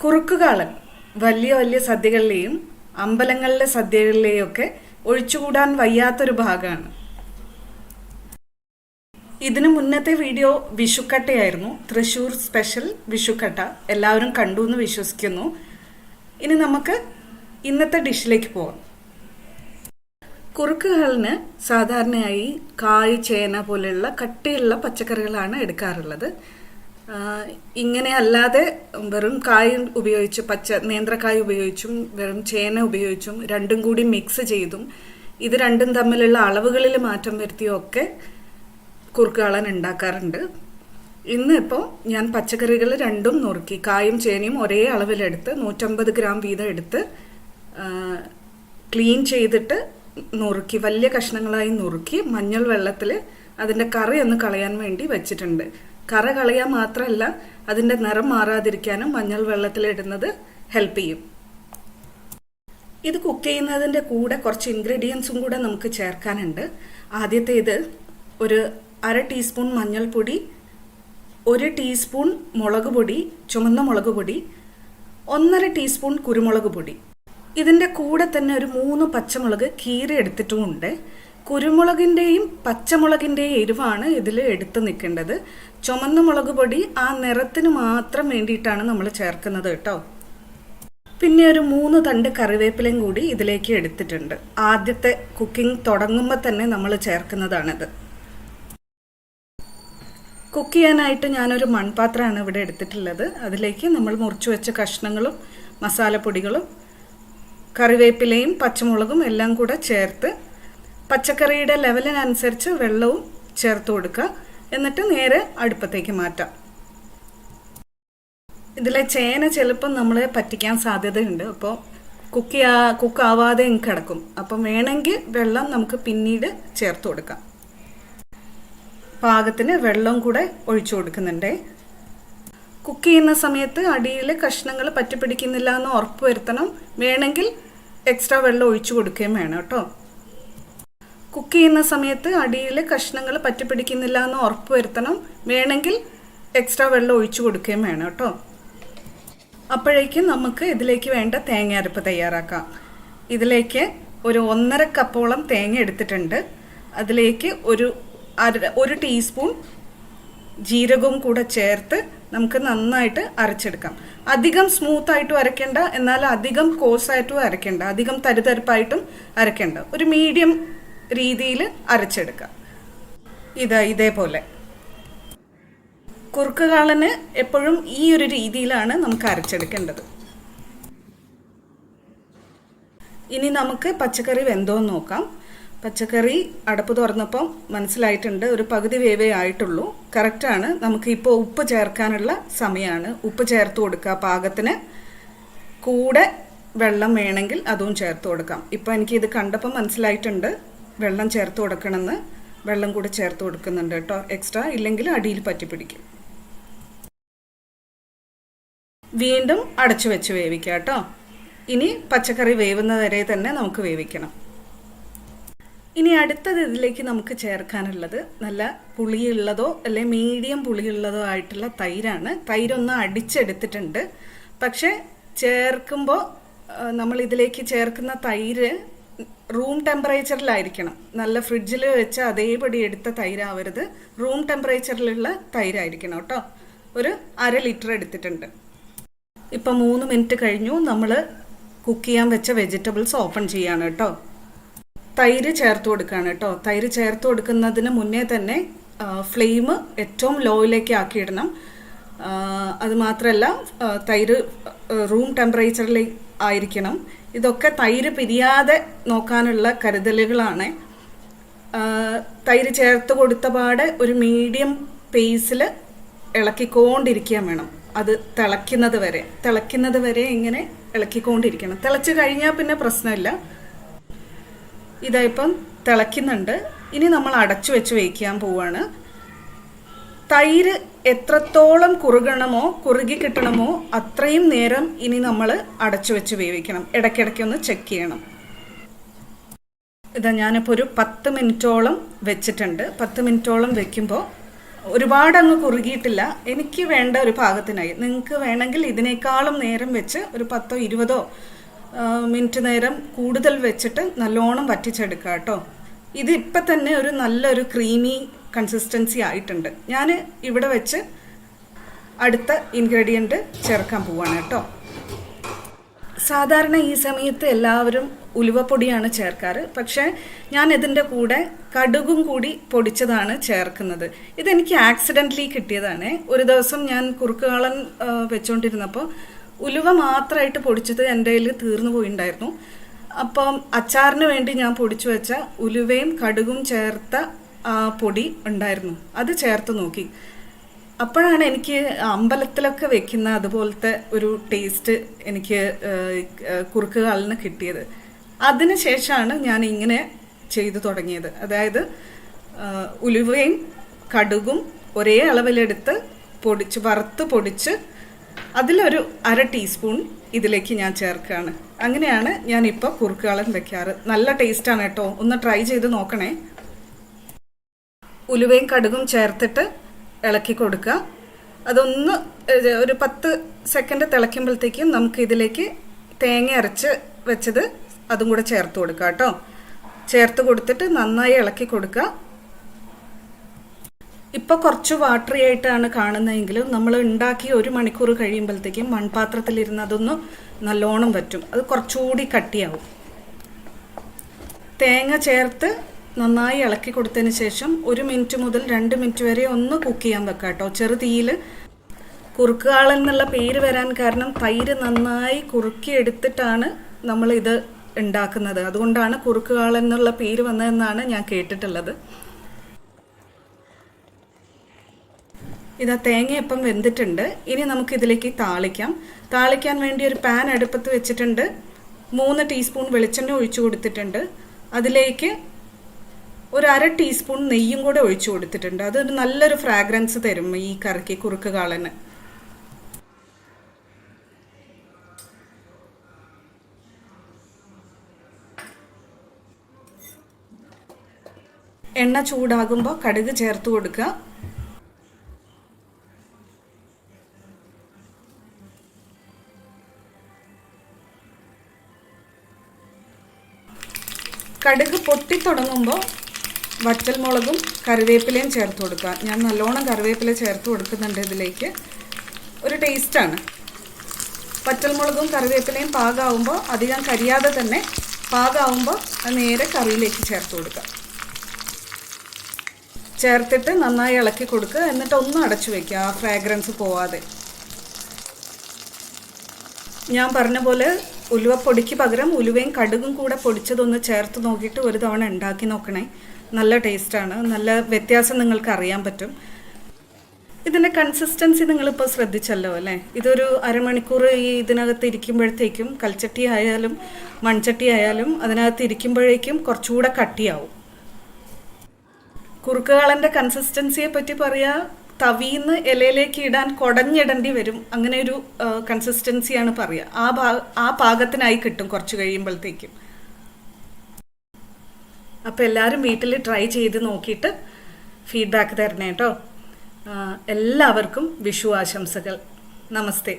കുറുക്കുകാളൻ വലിയ വലിയ സദ്യകളിലെയും അമ്പലങ്ങളിലെ സദ്യകളിലെയും ഒക്കെ ഒഴിച്ചുകൂടാൻ വയ്യാത്തൊരു ഭാഗമാണ്. ഇതിനു മുന്നത്തെ വീഡിയോ വിഷുക്കട്ടയായിരുന്നു. തൃശ്ശൂർ സ്പെഷ്യൽ വിഷുക്കട്ട എല്ലാവരും കണ്ടു എന്ന് വിശ്വസിക്കുന്നു. ഇനി നമുക്ക് ഇന്നത്തെ ഡിഷിലേക്ക് പോവാം. കുറുക്കുകാളിന് സാധാരണയായി കായ്, ചേന പോലെയുള്ള കട്ടിയുള്ള പച്ചക്കറികളാണ് എടുക്കാറുള്ളത്. ഇങ്ങനെ അല്ലാതെ വെറും കായ് ഉപയോഗിച്ച് നേന്ത്രക്കായ് ഉപയോഗിച്ചും വെറും ചേന ഉപയോഗിച്ചും രണ്ടും കൂടി മിക്സ് ചെയ്തും ഇത് രണ്ടും തമ്മിലുള്ള അളവുകളിൽ മാറ്റം വരുത്തിയും ഒക്കെ കുറുക്കുകാളൻ ഉണ്ടാക്കാറുണ്ട്. ഇന്നിപ്പോൾ ഞാൻ പച്ചക്കറികൾ രണ്ടും നുറുക്കി, കായും ചേനയും ഒരേ അളവിലെടുത്ത് 150 ഗ്രാം വീതം എടുത്ത് ക്ലീൻ ചെയ്തിട്ട് നുറുക്കി, വലിയ കഷ്ണങ്ങളായി നുറുക്കി മഞ്ഞൾ വെള്ളത്തിൽ അതിൻ്റെ കറി ഒന്ന് കളയാൻ വേണ്ടി വെച്ചിട്ടുണ്ട്. കറ കളയാൻ മാത്രമല്ല, അതിൻ്റെ നിറം മാറാതിരിക്കാനും മഞ്ഞൾ വെള്ളത്തിലിടുന്നത് ഹെൽപ്പ് ചെയ്യും. ഇത് കുക്ക് ചെയ്യുന്നതിൻ്റെ കൂടെ കുറച്ച് ഇൻഗ്രീഡിയൻസും കൂടെ നമുക്ക് ചേർക്കാനുണ്ട്. ആദ്യത്തേത് ഒരു 1/2 ടീസ്പൂൺ മഞ്ഞൾപ്പൊടി, 1 ടീസ്പൂൺ മുളക് പൊടി, ചുമന്ന മുളക് പൊടി, 1/2 ടീസ്പൂൺ കുരുമുളക് പൊടി. ഇതിൻ്റെ കൂടെ തന്നെ ഒരു 3 പച്ചമുളക് കീറി എടുത്തിട്ടുമുണ്ട്. കുരുമുളകിൻ്റെയും പച്ചമുളകിൻ്റെയും എരിവാണ് ഇതിൽ എടുത്ത് നിൽക്കേണ്ടത്. ചുമന്ന മുളക് പൊടി ആ നിറത്തിന് മാത്രം വേണ്ടിയിട്ടാണ് നമ്മൾ ചേർക്കുന്നത് കേട്ടോ. പിന്നെ ഒരു 3 തണ്ട് കറിവേപ്പിലയും കൂടി ഇതിലേക്ക് എടുത്തിട്ടുണ്ട്. ആദ്യത്തെ കുക്കിംഗ് തുടങ്ങുമ്പോൾ തന്നെ നമ്മൾ ചേർക്കുന്നതാണിത്. കുക്ക് ചെയ്യാനായിട്ട് ഞാനൊരു മൺപാത്രമാണ് ഇവിടെ എടുത്തിട്ടുള്ളത്. അതിലേക്ക് നമ്മൾ മുറിച്ചു വെച്ച കഷ്ണങ്ങളും മസാലപ്പൊടികളും കറിവേപ്പിലയും പച്ചമുളകും എല്ലാം കൂടെ ചേർത്ത് പച്ചക്കറിയുടെ ലെവലിനനുസരിച്ച് വെള്ളവും ചേർത്ത് കൊടുക്കുക. എന്നിട്ട് നേരെ അടുപ്പത്തേക്ക് മാറ്റാം. ഇതിലെ ചേന ചിലപ്പം നമ്മളെ പറ്റിക്കാൻ സാധ്യതയുണ്ട്. അപ്പോൾ കുക്കാവാതെ കിടക്കും. അപ്പം വേണമെങ്കിൽ വെള്ളം നമുക്ക് പിന്നീട് ചേർത്ത് കൊടുക്കാം. പാകത്തിന് വെള്ളം കൂടെ ഒഴിച്ചു കൊടുക്കുന്നുണ്ട്. കുക്ക് ചെയ്യുന്ന സമയത്ത് അടിയിൽ കഷ്ണങ്ങൾ പറ്റിപ്പിടിക്കുന്നില്ല എന്ന് ഉറപ്പ് വരുത്തണം. വേണമെങ്കിൽ എക്സ്ട്രാ വെള്ളം ഒഴിച്ചു കൊടുക്കുകയും വേണം കേട്ടോ. കുക്ക് ചെയ്യുന്ന സമയത്ത് അടിയിൽ കഷ്ണങ്ങൾ പറ്റിപ്പിടിക്കുന്നില്ല എന്ന് ഉറപ്പ് വരുത്തണം. വേണമെങ്കിൽ എക്സ്ട്രാ വെള്ളം ഒഴിച്ചു കൊടുക്കുകയും വേണം കേട്ടോ. അപ്പോഴേക്കും നമുക്ക് ഇതിലേക്ക് വേണ്ട തേങ്ങ അരപ്പ് തയ്യാറാക്കാം. ഇതിലേക്ക് ഒരു 1.5 കപ്പോളം തേങ്ങ എടുത്തിട്ടുണ്ട്. അതിലേക്ക് ഒരു ടീസ്പൂൺ ജീരകവും കൂടെ ചേർത്ത് നമുക്ക് നന്നായിട്ട് അരച്ചെടുക്കാം. അധികം സ്മൂത്തായിട്ടും അരയ്ക്കേണ്ട, എന്നാൽ അധികം കോഴ്സായിട്ടും അരയ്ക്കേണ്ട, അധികം തരിതരിപ്പായിട്ടും അരയ്ക്കേണ്ട, ഒരു മീഡിയം രീതിയിൽ അരച്ചെടുക്കാം. ഇതേപോലെ കുറുക്കുകാളന് എപ്പോഴും ഈ ഒരു രീതിയിലാണ് നമുക്ക് അരച്ചെടുക്കേണ്ടത്. ഇനി നമുക്ക് പച്ചക്കറി വെന്തോന്ന് നോക്കാം. പച്ചക്കറി അടപ്പ് തുറന്നപ്പം മനസ്സിലായിട്ടുണ്ട്, ഒരു പകുതി വേവേ ആയിട്ടുള്ളൂ. കറക്റ്റാണ്. നമുക്ക് ഇപ്പോൾ ഉപ്പ് ചേർക്കാനുള്ള സമയമാണ്. ഉപ്പ് ചേർത്ത് കൊടുക്കുക പാകത്തിന്. കൂടെ വെള്ളം വേണമെങ്കിൽ അതും ചേർത്ത് കൊടുക്കാം. ഇപ്പം എനിക്കിത് കണ്ടപ്പോൾ മനസ്സിലായിട്ടുണ്ട് വെള്ളം ചേർത്ത് കൊടുക്കണമെന്ന്. വെള്ളം കൂടെ ചേർത്ത് കൊടുക്കുന്നുണ്ട് കേട്ടോ എക്സ്ട്രാ, ഇല്ലെങ്കിൽ അടിയിൽ പറ്റിപ്പിടിക്കും. വീണ്ടും അടച്ചു വെച്ച് വേവിക്കാം കേട്ടോ. ഇനി പച്ചക്കറി വേവുന്നവരെ തന്നെ നമുക്ക് വേവിക്കണം. ഇനി അടുത്തത് ഇതിലേക്ക് നമുക്ക് ചേർക്കാനുള്ളത് നല്ല പുളിയുള്ളതോ അല്ലെ മീഡിയം പുളിയുള്ളതോ ആയിട്ടുള്ള തൈരാണ്. തൈരൊന്ന് അടിച്ചെടുത്തിട്ടുണ്ട്. പക്ഷെ ചേർക്കുമ്പോൾ നമ്മൾ ഇതിലേക്ക് ചേർക്കുന്ന തൈര് റൂം ടെമ്പറേച്ചറിലായിരിക്കണം. നല്ല ഫ്രിഡ്ജിൽ വെച്ച് അതേപടി എടുത്ത തൈരാവരുത്. റൂം ടെമ്പറേച്ചറിലുള്ള തൈരായിരിക്കണം കേട്ടോ. ഒരു 1/2 ലിറ്റർ എടുത്തിട്ടുണ്ട്. ഇപ്പം 3 മിനിറ്റ് കഴിഞ്ഞു. നമ്മൾ കുക്ക് ചെയ്യാൻ വെച്ച വെജിറ്റബിൾസ് ഓപ്പൺ ചെയ്യാണ് കേട്ടോ. തൈര് ചേർത്ത് കൊടുക്കുകയാണ് കേട്ടോ. തൈര് ചേർത്ത് കൊടുക്കുന്നതിന് മുന്നേ തന്നെ ഫ്ലെയിം ഏറ്റവും ലോയിലേക്ക് ആക്കിയിടണം. അത് മാത്രമല്ല തൈര് റൂം ടെമ്പറേച്ചറിൽ ആയിരിക്കണം. ഇതൊക്കെ തൈര് പിരിയാതെ നോക്കാനുള്ള കരുതലുകളാണ്. തൈര് ചേർത്ത് കൊടുത്ത പാടെ ഒരു മീഡിയം പേസിൽ ഇളക്കിക്കൊണ്ടിരിക്കാൻ വേണം. അത് തിളയ്ക്കുന്നത് വരെ ഇങ്ങനെ ഇളക്കിക്കൊണ്ടിരിക്കണം. തിളച്ച് കഴിഞ്ഞാൽ പിന്നെ പ്രശ്നമില്ല. ഇതായിപ്പം തിളയ്ക്കുന്നുണ്ട്. ഇനി നമ്മൾ അടച്ചു വെച്ച് വേവിക്കാൻ പോവാണ്. തൈര് എത്രത്തോളം കുറുകി കിട്ടണമോ അത്രയും നേരം ഇനി നമ്മൾ അടച്ചു വെച്ച് വേവിക്കണം. ഇടയ്ക്കിടയ്ക്കൊന്ന് ചെക്ക് ചെയ്യണം. ഞാനിപ്പോൾ ഒരു 10 മിനിറ്റോളം വെച്ചിട്ടുണ്ട്. 10 മിനിറ്റോളം വെക്കുമ്പോൾ ഒരുപാട് അങ്ങ് കുറുകിയിട്ടില്ല. എനിക്ക് വേണ്ട ഒരു പാകത്തിനായി. നിങ്ങൾക്ക് വേണമെങ്കിൽ ഇതിനേക്കാളും നേരം വെച്ച് ഒരു 10-20 മിനിറ്റ് നേരം കൂടുതൽ വെച്ചിട്ട് നല്ലോണം വറ്റിച്ചെടുക്കുക കേട്ടോ. ഇത് ഇപ്പം തന്നെ ഒരു നല്ലൊരു ക്രീമി കൺസിസ്റ്റൻസി ആയിട്ടുണ്ട്. ഞാൻ ഇവിടെ വെച്ച് അടുത്ത ഇൻഗ്രീഡിയൻറ്റ് ചേർക്കാൻ പോവാണ് കേട്ടോ. സാധാരണ ഈ സമയത്ത് എല്ലാവരും ഉലുവപ്പൊടിയാണ് ചേർക്കാറ്. പക്ഷേ ഞാൻ ഇതിൻ്റെ കൂടെ കടുകും കൂടി പൊടിച്ചതാണ് ചേർക്കുന്നത്. ഇതെനിക്ക് ആക്സിഡൻ്റലി കിട്ടിയതാണ്. ഒരു ദിവസം ഞാൻ കുറുക്കുകാളൻ വെച്ചുകൊണ്ടിരുന്നപ്പോൾ ഉലുവ മാത്രമായിട്ട് പൊടിച്ചത് എൻ്റെ കയ്യിൽ തീർന്നു പോയിണ്ടായിരുന്നു. അപ്പം അച്ചാറിന് വേണ്ടി ഞാൻ പൊടിച്ചു വെച്ച ഉലുവയും കടുകും ചേർത്ത പൊടി ഉണ്ടായിരുന്നു. അത് ചേർത്ത് നോക്കി. അപ്പോഴാണ് എനിക്ക് അമ്പലത്തിലൊക്കെ വെക്കുന്ന അതുപോലത്തെ ഒരു ടേസ്റ്റ് എനിക്ക് കുറുക്കുകാളിന് കിട്ടിയത്. അതിന് ശേഷമാണ് ഞാൻ ഇങ്ങനെ ചെയ്തു തുടങ്ങിയത്. അതായത് ഉലുവയും കടുകും ഒരേ അളവിലെടുത്ത് വറുത്ത് പൊടിച്ച് അതിലൊരു 1/2 ടീസ്പൂൺ ഇതിലേക്ക് ഞാൻ ചേർക്കുകയാണ്. അങ്ങനെയാണ് ഞാനിപ്പോൾ കുറുക്കുകാളൻ വെക്കാറ്. നല്ല ടേസ്റ്റാണ് കേട്ടോ, ഒന്ന് ട്രൈ ചെയ്ത് നോക്കണേ. ഉലുവയും കടുകും ചേർത്തിട്ട് ഇളക്കി കൊടുക്കുക. അതൊന്ന് ഒരു 10 സെക്കൻഡ് തിളയ്ക്കുമ്പോഴത്തേക്കും നമുക്ക് ഇതിലേക്ക് തേങ്ങ അരച്ച് വെച്ചത് അതും കൂടെ ചേർത്ത് കൊടുക്കുക കേട്ടോ. ചേർത്ത് കൊടുത്തിട്ട് നന്നായി ഇളക്കി കൊടുക്കുക. ഇപ്പോൾ കുറച്ച് വാട്ടറി ആയിട്ടാണ് കാണുന്നതെങ്കിലും നമ്മൾ ഉണ്ടാക്കി 1 മണിക്കൂർ കഴിയുമ്പോഴത്തേക്കും മൺപാത്രത്തിലിരുന്ന് അതൊന്ന് നല്ലോണം വറ്റും. അത് കുറച്ചുകൂടി കട്ടിയാവും. തേങ്ങ ചേർത്ത് നന്നായി ഇളക്കി കൊടുത്തതിന് ശേഷം 1 മിനിറ്റ് മുതൽ 2 മിനിറ്റ് വരെ ഒന്ന് കുക്ക് ചെയ്യാൻ വെക്കാം കേട്ടോ, ചെറുതീയിൽ. കുറുക്കുകാളൻ എന്നുള്ള പേര് വരാൻ കാരണം തൈര് നന്നായി കുറുക്കി എടുത്തിട്ടാണ് നമ്മളിത് ഉണ്ടാക്കുന്നത്. അതുകൊണ്ടാണ് കുറുക്കുകാളൻ എന്നുള്ള പേര് വന്നതെന്നാണ് ഞാൻ കേട്ടിട്ടുള്ളത്. ഇതാ തേങ്ങ ഇപ്പം വെന്തിട്ടുണ്ട്. ഇനി നമുക്കിതിലേക്ക് താളിക്കാൻ വേണ്ടി ഒരു പാൻ അടുപ്പത്ത് വെച്ചിട്ടുണ്ട്. 3 ടീസ്പൂൺ വെളിച്ചെണ്ണ ഒഴിച്ചു കൊടുത്തിട്ടുണ്ട്. അതിലേക്ക് ഒരു 1/2 ടീസ്പൂൺ നെയ്യും കൂടെ ഒഴിച്ചു കൊടുത്തിട്ടുണ്ട്. അതൊരു നല്ലൊരു ഫ്രാഗ്രൻസ് തരും ഈ കറിക്ക്, കുറുക്കുകാളന്. എണ്ണ ചൂടാകുമ്പോൾ കടുക് ചേർത്ത് കൊടുക്കുക. കടുക് പൊട്ടിത്തുടങ്ങുമ്പോൾ വറ്റൽമുളകും കറിവേപ്പിലയും ചേർത്ത് കൊടുക്കുക. ഞാൻ നല്ലോണം കറിവേപ്പില ചേർത്ത് കൊടുക്കുന്നുണ്ട് ഇതിലേക്ക്. ഒരു ടേസ്റ്റാണ്. വറ്റൽമുളകും കറിവേപ്പിലയും പാകമാകുമ്പോൾ അധികം കരിയാതെ തന്നെ പാകമാകുമ്പോൾ നേരെ കറിയിലേക്ക് ചേർത്ത് കൊടുക്കുക. ചേർത്തിട്ട് നന്നായി ഇളക്കി കൊടുക്കുക. എന്നിട്ട് ഒന്ന് അടച്ചു വയ്ക്കുക, ആ ഫ്രാഗ്രൻസ് പോവാതെ. ഞാൻ പറഞ്ഞ പോലെ ഉലുവപ്പൊടിക്ക് പകരം ഉലുവയും കടുകും കൂടെ പൊടിച്ചതൊന്ന് ചേർത്ത് നോക്കിയിട്ട് ഒരു തവണ ഉണ്ടാക്കി നോക്കണേ. നല്ല ടേസ്റ്റാണ്. നല്ല വ്യത്യാസം നിങ്ങൾക്ക് അറിയാൻ പറ്റും. ഇതിൻ്റെ കൺസിസ്റ്റൻസി നിങ്ങളിപ്പോൾ ശ്രദ്ധിച്ചല്ലോ അല്ലേ? ഇതൊരു അരമണിക്കൂർ ഇതിനകത്ത് ഇരിക്കുമ്പോഴത്തേക്കും, കൽച്ചട്ടി ആയാലും മൺചട്ടി ആയാലും അതിനകത്ത് ഇരിക്കുമ്പോഴേക്കും കുറച്ചുകൂടെ കട്ടിയാവും. കുറുക്കുകാളൻ്റെ കൺസിസ്റ്റൻസിയെ പറ്റി പറയാ, തവിന്ന് ഇലയിലേക്ക് ഇടാൻ കുടഞ്ഞിടേണ്ടി വരും. അങ്ങനെ ഒരു കൺസിസ്റ്റൻസിയാണ് പറയുക. ആ പാകത്തിനായി കിട്ടും കുറച്ച് കഴിയുമ്പോഴത്തേക്കും. അപ്പോൾ എല്ലാവരും വീട്ടിൽ ട്രൈ ചെയ്ത് നോക്കിയിട്ട് ഫീഡ്ബാക്ക് തരണേ കേട്ടോ. എല്ലാവർക്കും വിഷു ആശംസകൾ. നമസ്തേ.